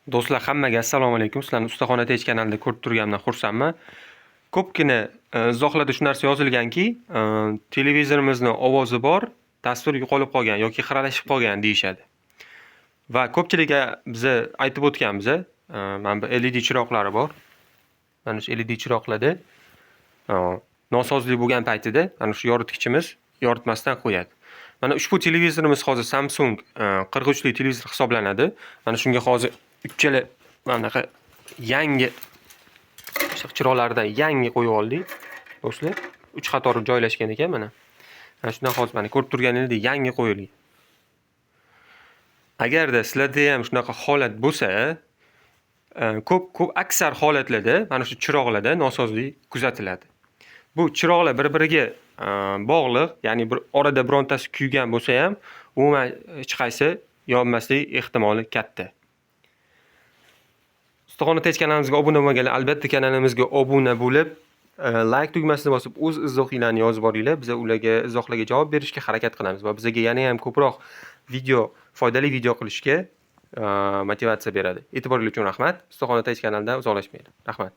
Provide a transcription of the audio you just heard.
Do'stlar, hammaga assalomu alaykum. Sizlarni Ustaxona Tech kanalida ko'rib turganimdan xursandman. Ko'pgina izohlarda shu narsa yozilganki, televizorimizni ovozi bor, tasvir yo'qolib qolgan yoki xiralashib qolgan deyishadi. Va ko'pchilik biza aytib o'tganmiz, mana bu LED chiroqlari bor. Mana shu LED chiroqlarda nosozlik bo'lgan paytida mana shu yoritgichimiz yoritmasdan qo'yadi. Mana ushbu televizorimiz hozir Samsung 43 li televizor hisoblanadi. Mana shunga hozir uchala mana bunaqa yangi chiroqlardan yangi qo'yib oldik. Do'stlar, 3 qator joylashgan ekan mana. Mana shundan hozir mana ko'rib turganingizdek yangi qo'yilgan. Agarda sizlarda ham shunaqa holat bo'lsa, ko'p aksar holatlarda mana shu chiroqlarda nosozlik kuzatiladi. Bu chiroqlar bir-biriga bog'liq, ya'ni bir orada birontasi kuygan bo'lsa ham, umuman hech qaysi yonmaslik ehtimoli katta. Ustaxona Tech kanalimizga obuna bo'lmaganlar, albatta kanalimizga obuna bo'lib, like tugmasini bosib, o'z izohinglarni yozib boringlar. Biz ularga izohlarga javob berishga harakat qilamiz va bizga yana ham ko'proq foydali video qilishga motivatsiya beradi. E'tiboringiz uchun rahmat. Ustaxona Tech kanalidan uzoqlashmaylik. Rahmat.